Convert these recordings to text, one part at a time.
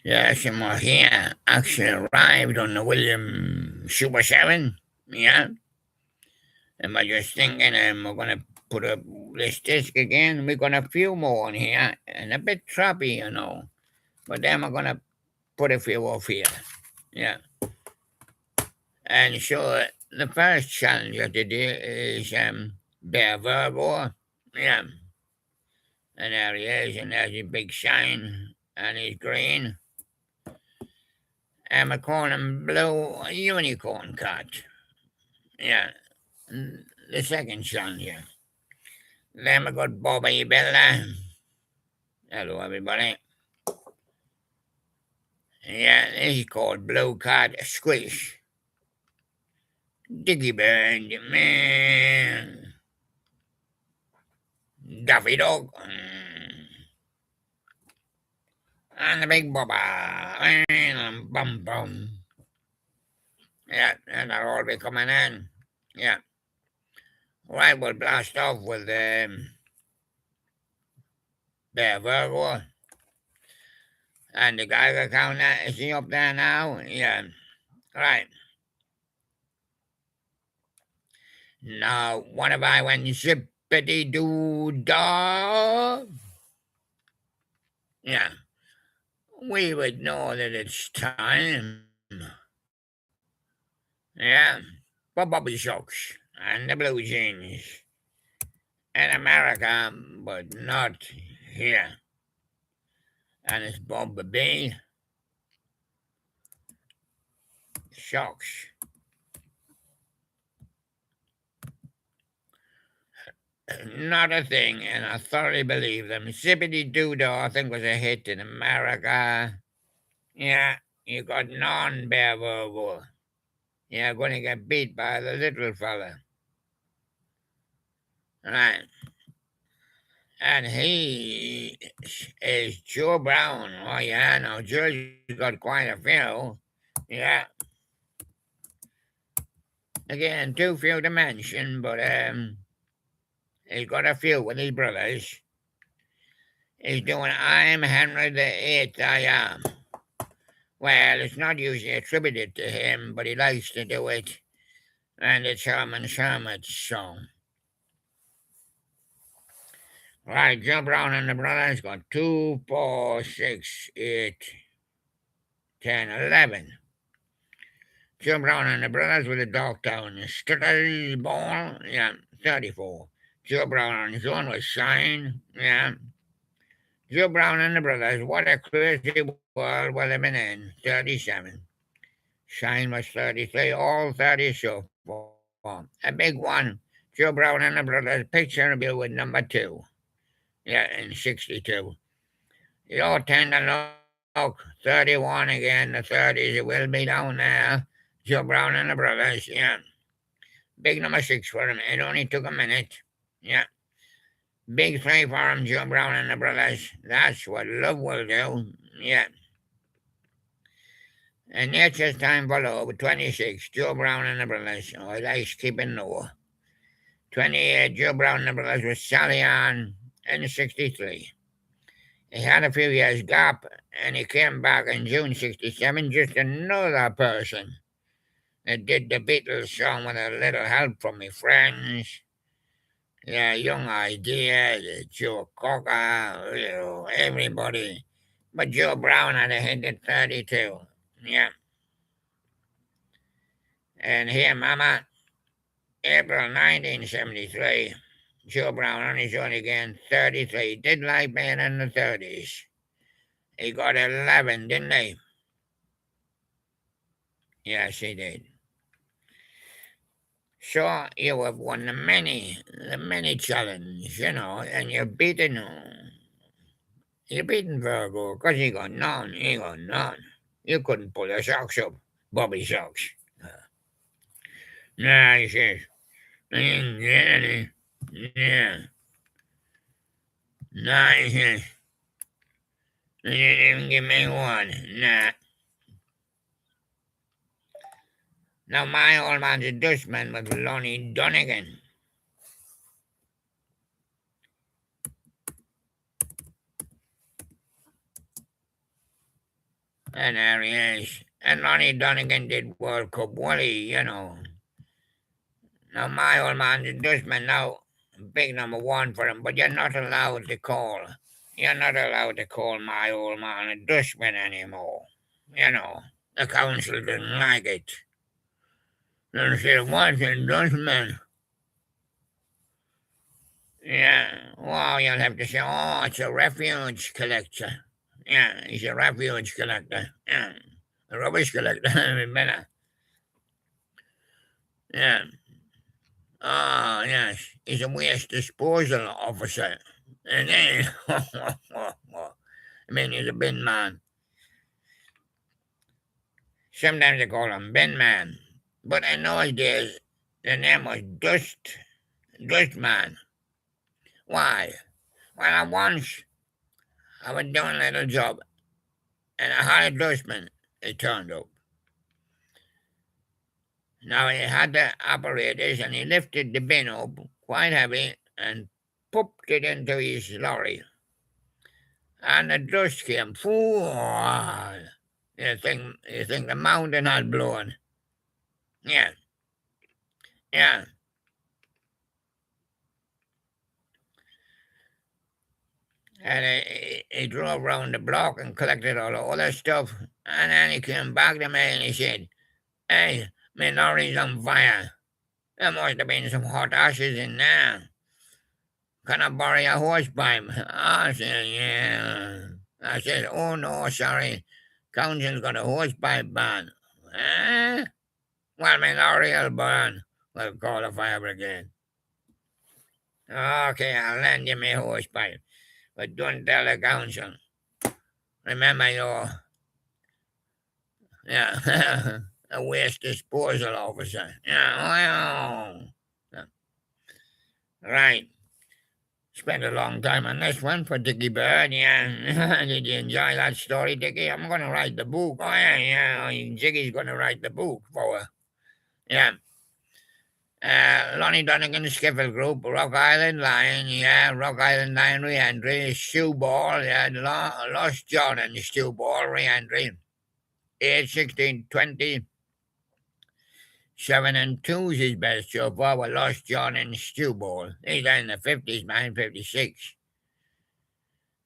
Yes, I'm here. Actually arrived on the William Super 7. Yeah. And I just thinking we're going to put up this disc again. We're going to a few more on here. And a bit choppy, you know. But then we're going to put a few off here. Yeah. And so the first challenge of the day is Bear Virgo. Yeah. And there he is. And there's a big shine. And he's green. And we call him Blue Unicorn Cat. Yeah. The second challenge. Yeah. Then we got Bobby Bella. Hello, everybody. Yeah, this is called Blue Cat Squish. Dicky Bird, man. Daffy Dog. And the big Bobba. And bum bum. Yeah, and they'll all be coming in. Yeah. Right, we'll blast off with Bear Virgo. And the Geiger counter, is he up there now? Yeah. Right. Now, what if I went zippity doo dah? Yeah, we would know that it's time. Yeah, for Bobby Sox and the Blue Jeans in America, but not here. And it's Bob B. Sox. Not a thing, and I thoroughly believe them. Zippity Doo Dah, I think, was a hit in America. Yeah, you got non Bear Virgo. You're going to get beat by the little fella. Right. And he is Joe Brown. Oh, yeah, now Joe's got quite a few. Yeah. Again, too few to mention, but he's got a few with his brothers. He's doing I'm Henry the Eighth, I am. Well, it's not usually attributed to him, but he likes to do it. And it's Herman Sherman's song. Right, Joe Brown and the brothers got 2, 4, 6, 8, 10, 11. Joe Brown and the brothers with a dog town. Stutters ball, yeah, 34. Joe Brown on his own was Shine, yeah. Joe Brown and the brothers, what a crazy world we're living in, 37. Shine was 33, all 30 so far. A big one, Joe Brown and the brothers, picture interview with number 2, yeah, in 62. You all tend to look 31 again, the 30s, it will be down there. Joe Brown and the brothers, yeah. Big number 6 for him. It only took a minute. Yeah. Big 3 for him, Joe Brown and the brothers. That's what love will do. Yeah. And nature's time for love, 26, Joe Brown and the brothers. Oh, he likes keeping low. 28, Joe Brown and the brothers with Sally Ann in 63. He had a few years gap, and he came back in June 67, just another person that did the Beatles song with a little help from my friends. Yeah, Young Idea, Joe Cocker, everybody. But Joe Brown had a hit at 32. Yeah. And here, Mama, April 1973, Joe Brown on his own again, 33. Did like being in the 30s. He got 11, didn't he? Yes, he did. So you have won the many challenge, and you're beating Virgo because he got none, You couldn't pull your socks up, Bobby Socks. Nah, he says, I didn't get any. Yeah. Nah, he says, they didn't even give me one. Nah. Now my old man's a Dutchman with Lonnie Donegan. And there he is. And Lonnie Donegan did World Cup Wally, you know. Now, my old man's a Dutchman now, big number one for him, but you're not allowed to call. You're not allowed to call my old man a Dutchman anymore. You know, the council didn't like it. They said, what's a Dutchman? Yeah, well, you'll have to say, oh, it's a refuge collector. Yeah, he's a refuge collector. Yeah, a rubbish collector. Better. Yeah. Ah, yes, he's a waste disposal officer. And then, I mean, he's a bin man. Sometimes they call him bin man. But in those days, the name was Dust Man. Why? Well, once I was doing a little job, and I had a dustman, it turned up. Now he had the apparatus, and he lifted the bin up quite heavy and popped it into his lorry. And the dust came. You think the mountain had blown. Yeah, yeah. And he drove around the block and collected all the other stuff. And then he came back to me and he said, hey, my lorry's on fire. There must have been some hot ashes in there. Can I borrow your horse pipe? I said, yeah. I said, oh no, sorry. Council's got a horse pipe ban. Eh? Well, my lorry will burn. We'll call the fire brigade. Okay, I'll lend you my horse pipe. But don't tell the council. Remember you're yeah, a waste disposal officer. Yeah, well, right. Spent a long time on this one for Dicky Bird, yeah. Did you enjoy that story, Dicky? I'm going to write the book. Oh, yeah. Dicky's going to write the book for her. Yeah. Lonnie Donegan Skiffle Group, Rock Island Lion, yeah. Rock Island Lion re-entry, Stew Ball, yeah. Lost John and Stew Ball re-entry. Age 16, 20. 7 and 2 is his best so far with Lost John and Stew Ball. He's in the 50s, man, 56.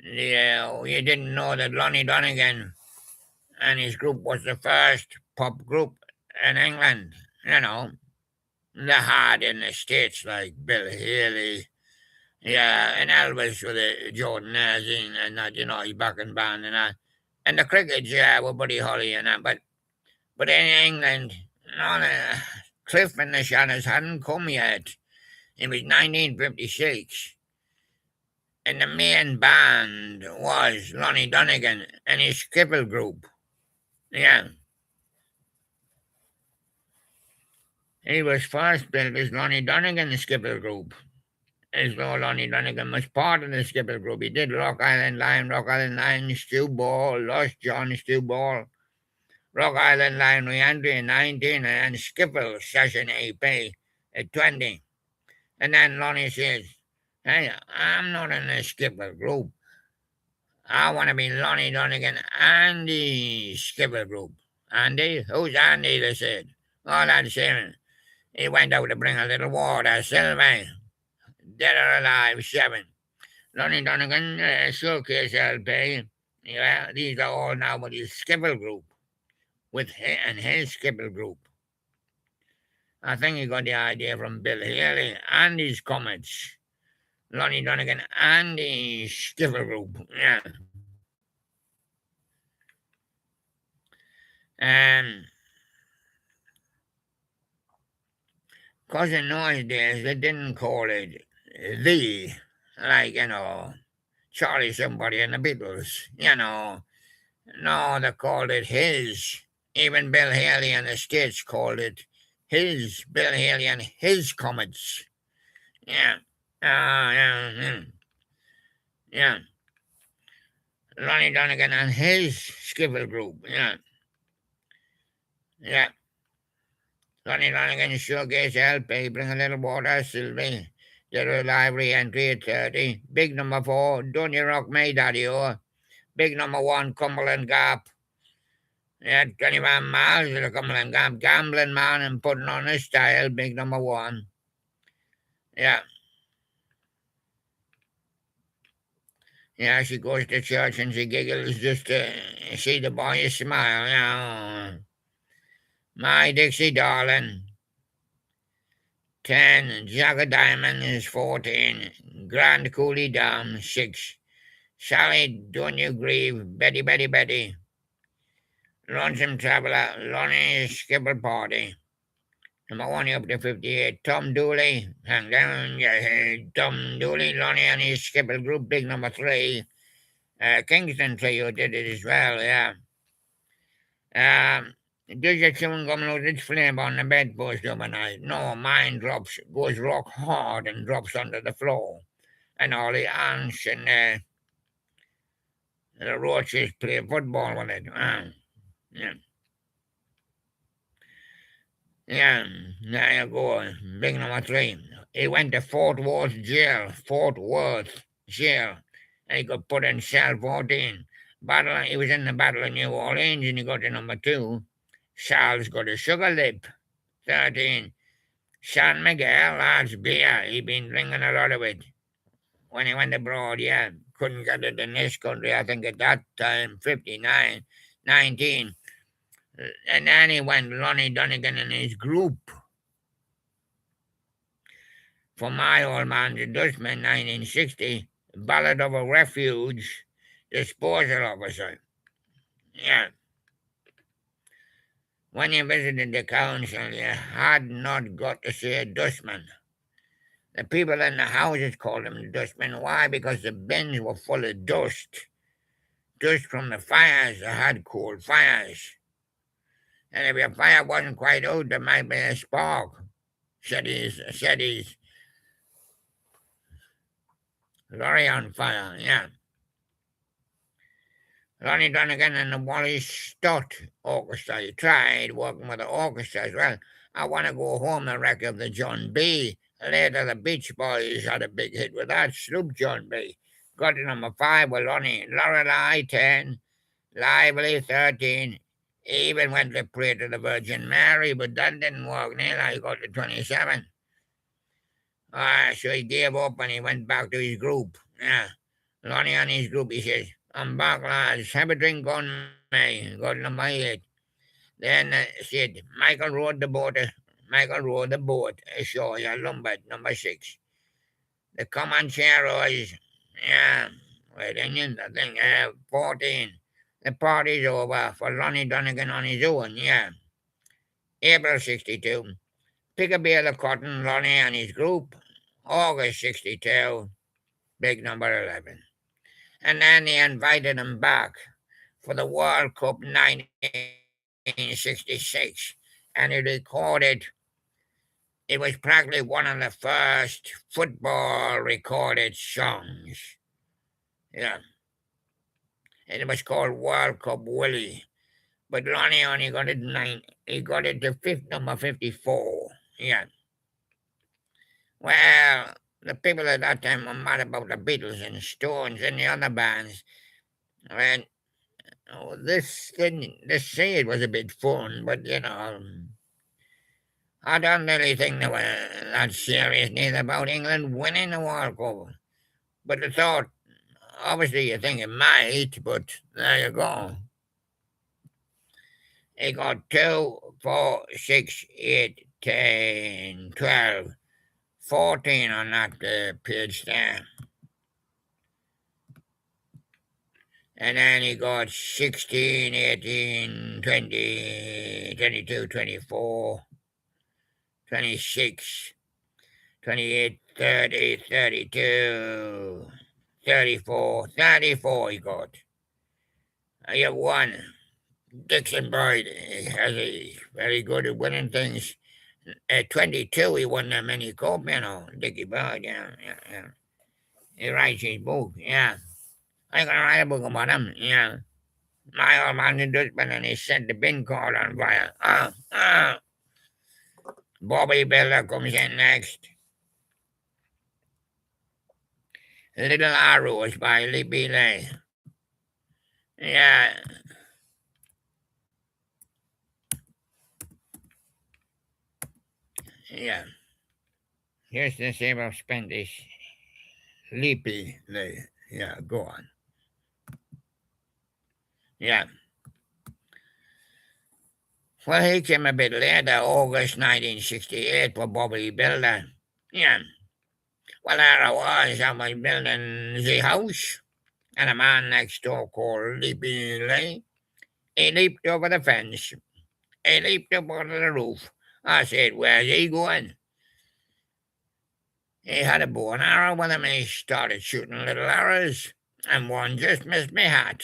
Yeah, you didn't know that Lonnie Donegan and his group was the first pop group in England. You know, they had in the States like Bill Haley, yeah, and Elvis with the Jordan Nazzing and that, you know, his backing band and that. And the Crickets, yeah, with Buddy Holly and that. But in England, no, the Cliff and the Shadows hadn't come yet. It was 1956. And the main band was Lonnie Donegan and his Skipper group. Yeah. He was first built as Lonnie Donegan, the Skipper group. As though Lonnie Donegan was part of the Skipper group. He did Rock Island Line, Stew Ball, Lost John, Stew Ball, Rock Island Line re-entry in 19, and Skipper session EP at 20. And then Lonnie says, hey, I'm not in the Skipper group. I want to be Lonnie Donegan and the Skipper group. Andy? Who's Andy? They said. Oh, that's him. He went out to bring a little water, Sylvie. Dead or alive, 7. Lonnie Donegan, Showcase LP. Yeah, these are all now with his Skipper group. With him and his Skipper group. I think he got the idea from Bill Haley and his Comets. Lonnie Donegan and the Skipper group. Yeah. Because in those days, they didn't call it the, like, you know, Charlie somebody and the Beatles, you know. No, they called it his. Even Bill Haley and the States called it his, Bill Haley and his Comets. Yeah. Yeah. Yeah. Lonnie Donegan and his Skipper group. Yeah. Yeah. Lonnie Donegan Showcase LP, Bring a Little Water, Sylvie. Did a live re-entry at 30. Big number 4, Don't You Rock Me, Daddy O. Big number 1, Cumberland Gap. Yeah, 25 miles to come and gambling man and putting on his style, big number one. Yeah. Yeah, she goes to church and she giggles just to see the boy smile. Yeah. My Dixie darling. 10. Jack of Diamond is 14. Grand Coolie Dam 6. Sally, don't you grieve. Betty, Betty, Betty. Lonesome Traveler, Lonnie Skipper Party. Number 1 up to 58. Tom Dooley, hang down your head. Tom Dooley, Lonnie and his Skipper group, big number 3. Kingston Trio did it as well, yeah. Does your chewing gum lose its flame on the bedpost overnight? No, mine goes rock hard and drops onto the floor. And all the ants and the roaches play football with it. Yeah. Yeah, there you go. Big number 3. He went to Fort Worth jail, and he got put in cell 14. He was in the Battle of New Orleans, and he got to number 2. Charles got a sugar lip, 13. San Miguel, that's beer. He been drinking a lot of it. When he went abroad, yeah, couldn't get it in this country, I think at that time, 59, 19. And then he went Lonnie Donegan and his group. For my old man's endorsement, 1960, Ballad of a Refuge Disposal Officer. Yeah. When you visited the council, you had not got to see a dustman. The people in the houses called him dustman. Why? Because the bins were full of dust. Dust from the fires. They had coal fires. And if your fire wasn't quite out, there might be a spark. Set his lorry on fire, yeah. Ronnie Donegan and the Wally Stott Orchestra. He tried working with the orchestra as well. I Want to Go Home, the record of the John B. Later, the Beach Boys had a big hit with that. Sloop John B. Got to number 5 with Lonnie. Lorelei, 10. Lively, 13. He even went to pray to the Virgin Mary, but that didn't work. Neither. He got to 27. So he gave up and he went back to his group. Yeah. Lonnie and his group, he says, I'm back, lads. Have a drink on me. Got number 8. Then said, Michael rowed the boat ashore, yeah, Lombard, number 6. The Comancheros, yeah, wait, Indians, I think, 14. The party's over for Lonnie Donegan on his own, yeah. April 62. Pick a bale of cotton, Lonnie and his group. August 62. Big number 11. And then they invited him back for the World Cup 1966. And he recorded, it was practically one of the first football recorded songs. Yeah. And it was called World Cup Willie. But Lonnie only got it he got it to number 54. Yeah. Well, the people at that time were mad about the Beatles and Stones and the other bands. And this scene was a bit fun, but I don't really think they were that serious neither about England winning the World Cup. But the thought, obviously, you think it might, but there you go. It got 2, 4, 6, 8, 10, 12, 14 on that page there. And then he got 16, 18, 20, 22, 24, 26, 28, 30, 32, 34, 34 he got. I have one. Dixon Boyd is very good at winning things. At 22, he won the mini cup, Dicky Boyd, yeah. He writes his book, yeah. I'm going to write a book about him, yeah. My old man in Dutchman, and he set the bin cord on fire. Bobby Builder comes in next. Little Arrows by Libby Lay. Yeah. Yeah. Here's the C.Bob spent this leapy. Yeah, go on. Yeah. Well, he came a bit later, August 1968, for Bobby Builder. Yeah. Well, there I was. I was building the house, and a man next door called Leapy Lee. He leaped over the fence. He leaped up onto the roof. I said, "Where's he going?" He had a bow and arrow with him, and he started shooting little arrows, and one just missed my hat.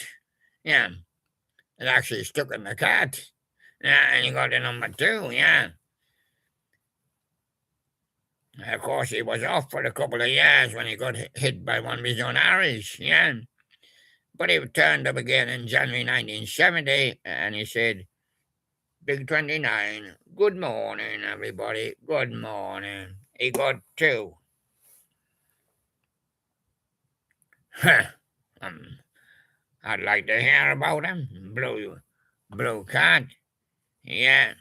Yeah, it actually stuck in the cat. Yeah, and he got the number two. Yeah. Of course, he was off for a couple of years when he got hit by one of his own arrows. Yeah. But he turned up again in January 1970, and he said, "Big 29, good morning, everybody. Good morning." He got two. Huh. um, I'd like to hear about him. Blue cat. Yeah.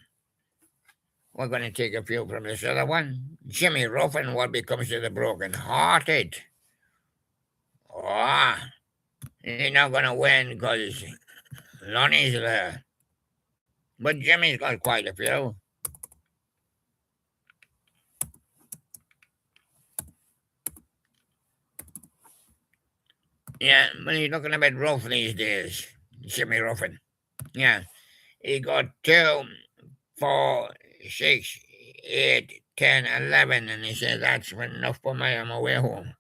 We're going to take a few from this other one. Jimmy Ruffin, what becomes of the broken hearted? Oh, he's not going to win because Lonnie's there. But Jimmy's got quite a few. Yeah, but he's looking a bit rough these days. Jimmy Ruffin. Yeah. He got 2, 4, 6, 8, 10, 11, and he said, "That's enough for me. I'm away home."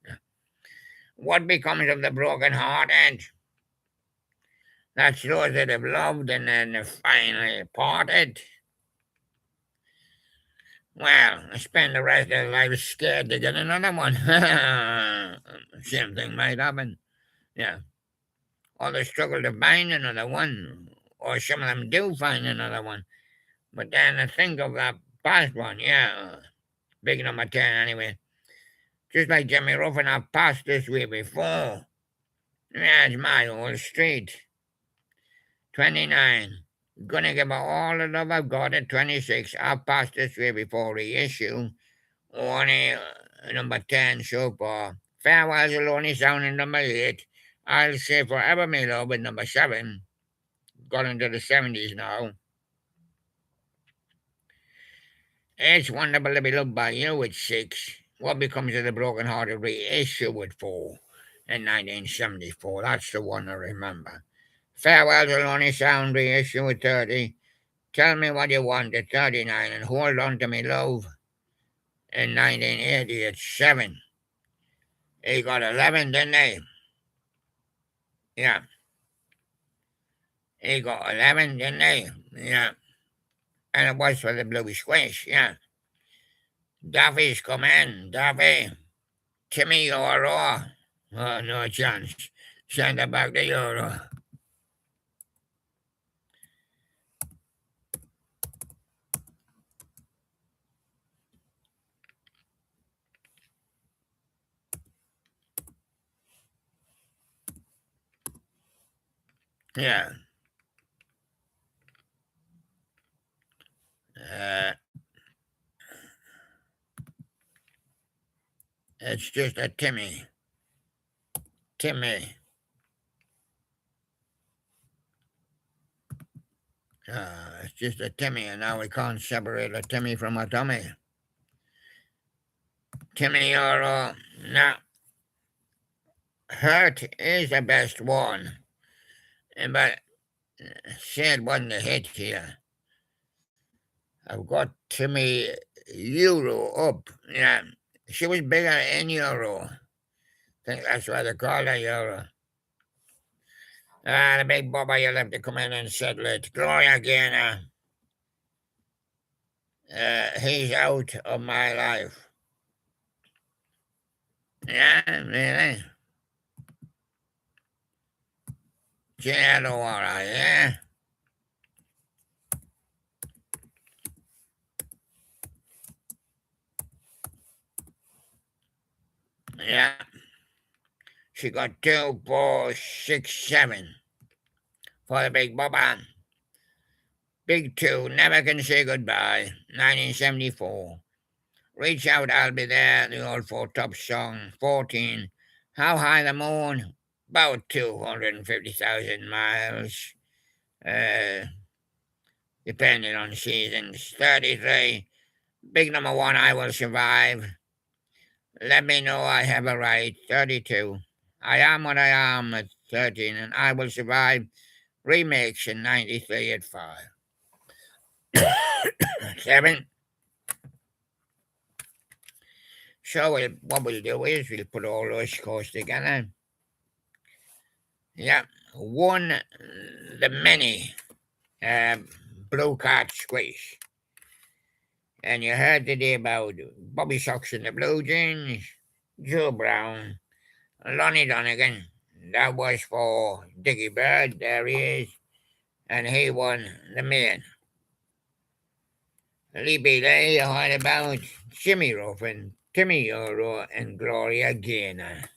What becomes of the broken hearted? That's those that have loved and then finally parted. Well, I spend the rest of their life scared to get another one. Same thing might happen. Yeah. Or they struggle to find another one. Or some of them do find another one. But then I think of that past one, yeah. Big number 10 anyway. Just like Jimmy Ruffin, I've passed this way before. Yeah, it's my old street. 29. Gonna give her all the love I've got at 26. I've passed this way before reissue. Only number 10 so far. Farewells will only sound in number 8. I'll say forever me love with number 7. Got into the 70s now. It's wonderful to be loved by you with 6. What becomes of the broken hearted reissue with 4 in 1974? That's the one I remember. Farewells will only sound reissue with 30. Tell me what you want at 39 and hold on to me love in 1980 at 7. He got 11, didn't he? Yeah. He got 11, didn't he? Yeah. And it was for the Bluey Squish, yeah. Daffy's come in. Daffy. Timmy Euro. Oh, no chance. Send it back to Euro. Yeah. Uh, it's just a Timmy. Timmy. It's just a Timmy, and now we can't separate a Timmy from a Tommy. Timmy Euro. No. Hurt is the best one. But said wasn't a hit here. I've got Timmy Euro up. Yeah. She was bigger in Euro. I think that's why they call her Euro. The big Bobber, you'll have to come in and settle it. Gloria Gaynor. He's out of my life. Yeah, really? J.L.O.R.I., yeah? Yeah. She got 2, 4, 6, 7 for the big Bobber. Big 2, never can say goodbye. 1974. Reach out, I'll be there. The old four top song. 14. How high the moon? About 250,000 miles. Uh, Depending on seasons. 33. Big number one, I will survive. Let me know I have a right. 32. I am what I am at 13, and I will survive. Remix in 93 at 5. 7. So what we'll do is we'll put all those scores together. Yeah. 1. The many blue card squeeze. And you heard today about Bobby Sox and the Blue Jeans, Joe Brown, Lonnie Donegan. That was for Dicky Bird. There he is. And he won the main. Lee Bailey, you heard about Jimmy Ruffin, Timmy Euro, and Gloria Gaynor.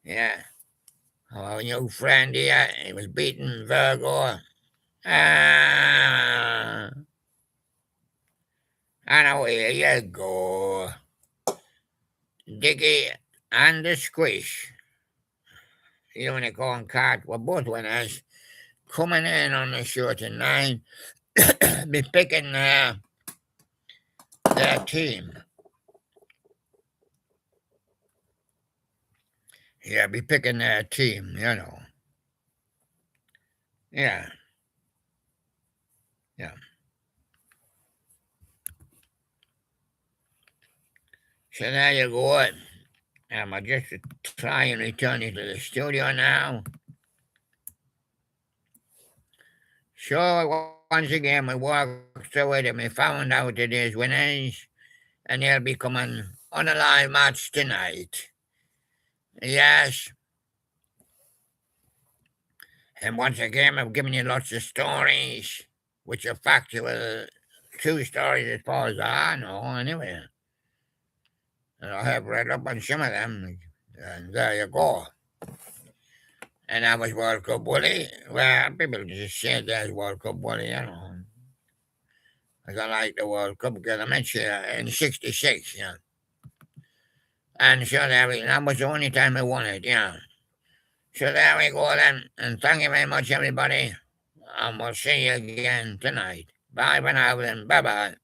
Yeah. Our new friend here, he was beating Virgo. Ah. And away you go. Dicky and the Squish. Unicorn Cat were both winners. Coming in on the show tonight, be picking their team. Yeah, be picking their team, you know. Yeah. Yeah. So there you go. I'm just try and return you to the studio now. So once again, we walked through it and we found out today's winners, and they'll be coming on a live match tonight. Yes. And once again, I've given you lots of stories, which are factual, true stories as far as I know, anyway. And I have read up on some of them, and there you go. And I was World Cup Willie. Well, people just say there's World Cup Willie, you know. Because I like the World Cup because I met you in 66, yeah. And so that was the only time I won it, yeah. So there we go then. And thank you very much, everybody. And we'll see you again tonight. Bye for now then. Bye-bye.